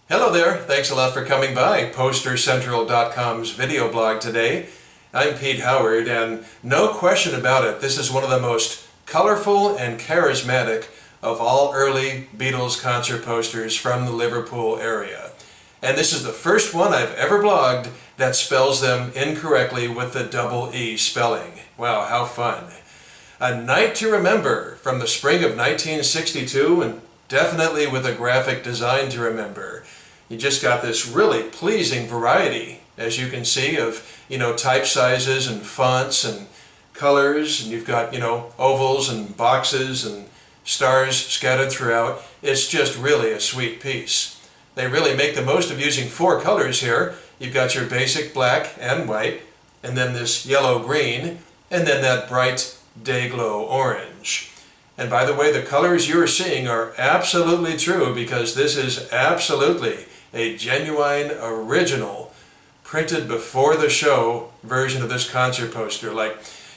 Hello there, thanks a lot for coming by PosterCentral.com's video blog today. I'm Pete Howard, and no question about it, this is one of the most colorful and charismatic of all early Beatles concert posters from the Liverpool area. And this is the first one I've ever blogged that spells them incorrectly with the double E spelling. Wow, how fun. A Night to Remember from the spring of 1962, and definitely with a graphic design to remember. You just got this really pleasing variety, as you can see, of, type sizes and fonts and colors, and you've got, ovals and boxes and stars scattered throughout. It's just really a sweet piece. They really make the most of using four colors here. You've got your basic black and white, and then this yellow-green, and then that bright day-glow orange. And by the way, the colors you're seeing are absolutely true, because this is absolutely a genuine, original, printed before the show version of this concert poster.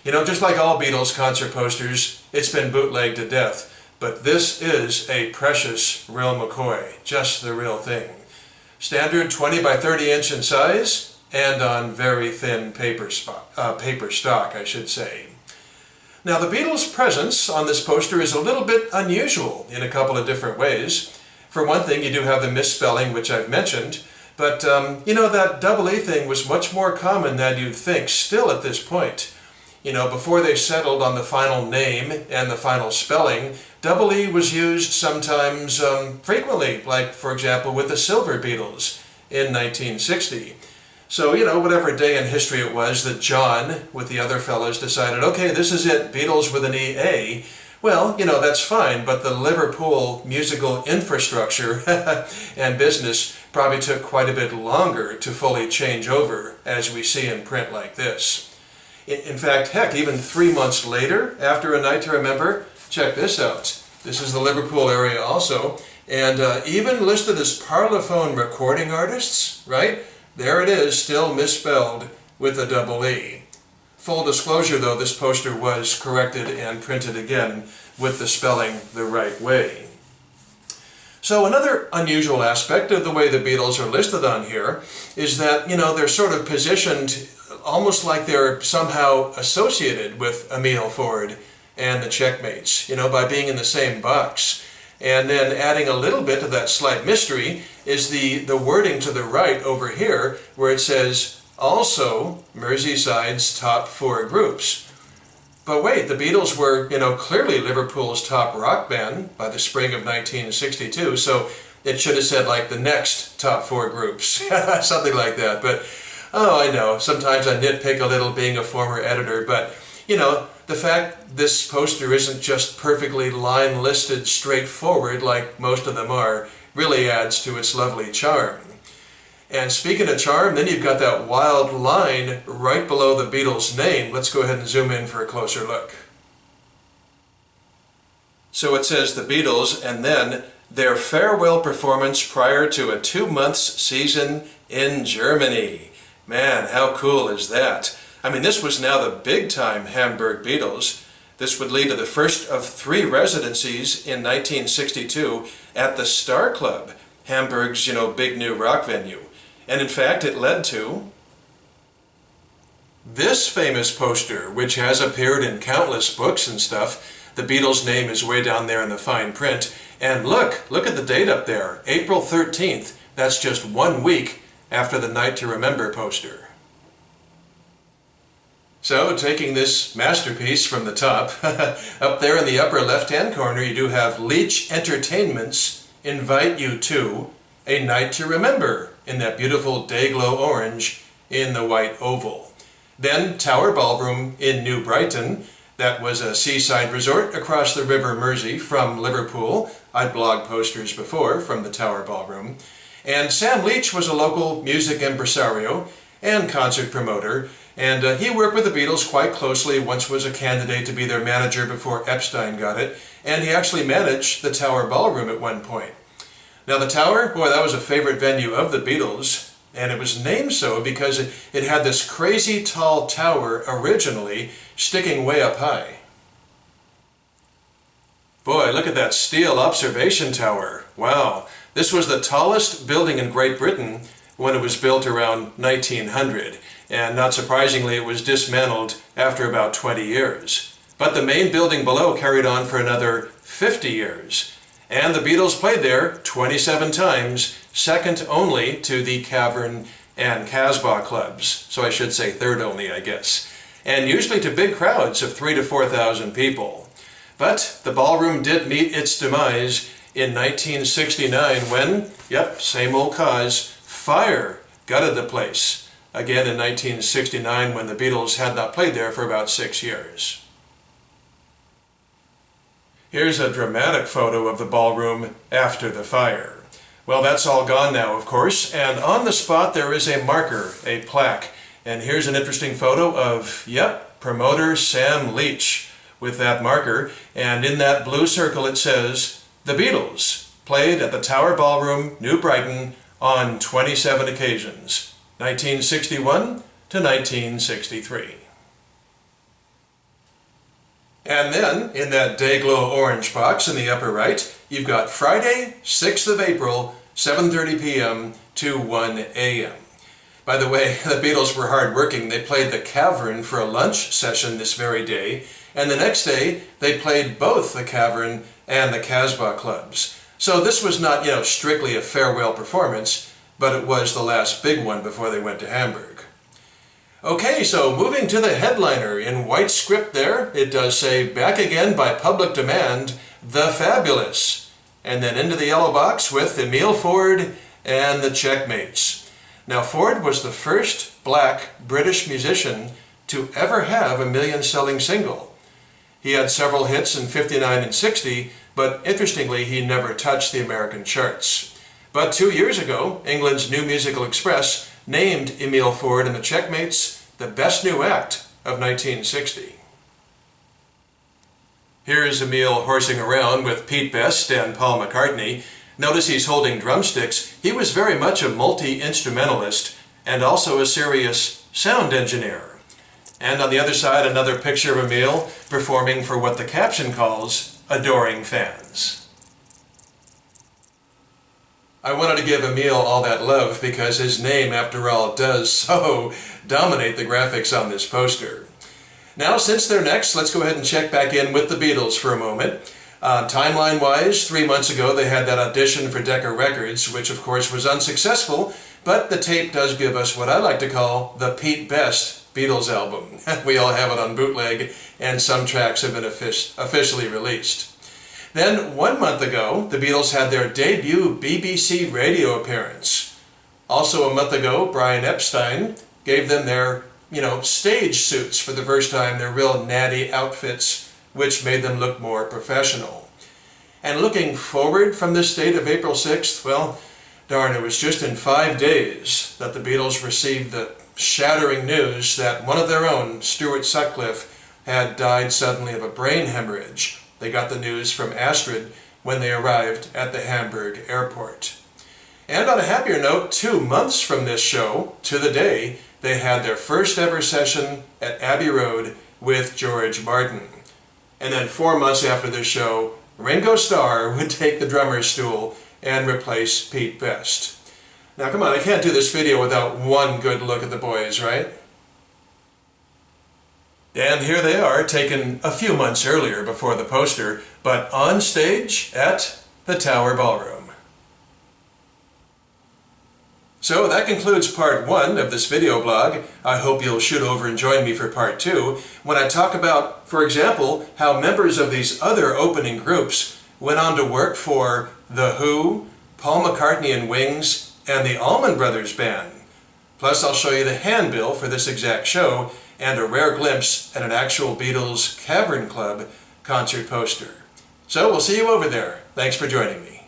Just like all Beatles concert posters, it's been bootlegged to death. But this is a precious real McCoy, just the real thing. Standard 20 by 30 inch in size, and on very thin paper stock, I should say. Now, the Beatles' presence on this poster is a little bit unusual in a couple of different ways. For one thing, you do have the misspelling, which I've mentioned, but that double E thing was much more common than you'd think still at this point. Before they settled on the final name and the final spelling, double E was used sometimes frequently, like, for example, with the Silver Beatles in 1960. So, whatever day in history it was that John, with the other fellows, decided, okay, this is it, Beatles with an E-A, well, that's fine, but the Liverpool musical infrastructure and business probably took quite a bit longer to fully change over, as we see in print like this. In fact, heck, even 3 months later, after A Night to Remember, check this out. This is the Liverpool area also, and even listed as Parlophone recording artists, right? There it is, still misspelled with a double E. Full disclosure though, this poster was corrected and printed again with the spelling the right way. So another unusual aspect of the way the Beatles are listed on here is that, they're sort of positioned almost like they're somehow associated with Emile Ford and the Checkmates, by being in the same box. And then adding a little bit of that slight mystery is the wording to the right over here, where it says, also Merseyside's top four groups. But wait, the Beatles were, clearly Liverpool's top rock band by the spring of 1962, so it should have said, like, the next top four groups, something like that. But, I know, sometimes I nitpick a little being a former editor, but, the fact this poster isn't just perfectly line-listed straightforward like most of them are really adds to its lovely charm. And speaking of charm, then you've got that wild line right below the Beatles' name. Let's go ahead and zoom in for a closer look. So it says the Beatles, and then their farewell performance prior to a 2-month season in Germany. Man, how cool is that? I mean, this was now the big-time Hamburg Beatles. This would lead to the first of 3 residencies in 1962 at the Star Club, Hamburg's, big new rock venue. And in fact, it led to this famous poster, which has appeared in countless books and stuff. The Beatles' name is way down there in the fine print. And look at the date up there, April 13th. That's just 1 week after the Night to Remember poster. So, taking this masterpiece from the top, up there in the upper left-hand corner, you do have Leach Entertainment's Invite You to A Night to Remember in that beautiful day-glow orange in the white oval. Then Tower Ballroom in New Brighton. That was a seaside resort across the River Mersey from Liverpool. I'd blogged posters before from the Tower Ballroom. And Sam Leach was a local music impresario and concert promoter, and he worked with the Beatles quite closely, once was a candidate to be their manager before Epstein got it, and he actually managed the Tower Ballroom at one point. Now the Tower, boy, that was a favorite venue of the Beatles, and it was named so because it had this crazy tall tower originally sticking way up high. Boy, look at that steel observation tower. Wow, this was the tallest building in Great Britain when it was built around 1900, and not surprisingly it was dismantled after about 20 years. But the main building below carried on for another 50 years, and the Beatles played there 27 times, second only to the Cavern and Casbah clubs, so I should say third only, I guess, and usually to big crowds of 3,000 to 4,000 people. But the ballroom did meet its demise in 1969 when, yep, same old cause, fire gutted the place. Again in 1969 when the Beatles had not played there for about 6 years. Here's a dramatic photo of the ballroom after the fire. Well, that's all gone now, of course, and on the spot there is a marker, a plaque. And here's an interesting photo of, yep, promoter Sam Leach with that marker, and in that blue circle it says, "The Beatles played at the Tower Ballroom, New Brighton, on 27 occasions, 1961 to 1963. And then, in that day-glow orange box in the upper right, you've got Friday, 6th of April, 7:30 p.m. to 1 a.m. By the way, the Beatles were hard-working. They played the Cavern for a lunch session this very day, and the next day they played both the Cavern and the Casbah clubs. So this was not, strictly a farewell performance, but it was the last big one before they went to Hamburg. Okay, so moving to the headliner, in white script there, it does say, "Back again by public demand, The Fabulous." And then into the yellow box with Emile Ford and the Checkmates. Now, Ford was the first black British musician to ever have a million-selling single. He had several hits in 59 and 60, but interestingly, he never touched the American charts. But 2 years ago, England's New Musical Express named Emile Ford and the Checkmates the best new act of 1960. Here's Emile horsing around with Pete Best and Paul McCartney. Notice he's holding drumsticks. He was very much a multi-instrumentalist and also a serious sound engineer. And on the other side, another picture of Emile performing for what the caption calls adoring fans. I wanted to give Emile all that love because his name, after all, does so dominate the graphics on this poster. Now, since they're next, let's go ahead and check back in with the Beatles for a moment. Timeline-wise, 3 months ago they had that audition for Decca Records, which of course was unsuccessful, but the tape does give us what I like to call the Pete Best Beatles album. We all have it on bootleg, and some tracks have been officially released. Then, 1 month ago, the Beatles had their debut BBC radio appearance. Also a month ago, Brian Epstein gave them their, stage suits for the first time, their real natty outfits, which made them look more professional. And looking forward from this date of April 6th, well, darn, it was just in 5 days that the Beatles received the shattering news that one of their own, Stuart Sutcliffe, had died suddenly of a brain hemorrhage. They got the news from Astrid when they arrived at the Hamburg airport. And on a happier note, 2 months from this show, to the day, they had their first ever session at Abbey Road with George Martin. And then 4 months after this show, Ringo Starr would take the drummer's stool and replace Pete Best. Now come on, I can't do this video without one good look at the boys, right? And here they are, taken a few months earlier before the poster, but on stage at the Tower Ballroom. So that concludes part 1 of this video blog. I hope you'll shoot over and join me for part 2, when I talk about, for example, how members of these other opening groups went on to work for The Who, Paul McCartney and Wings, and the Allman Brothers Band. Plus I'll show you the handbill for this exact show, and a rare glimpse at an actual Beatles Cavern Club concert poster. So we'll see you over there. Thanks for joining me.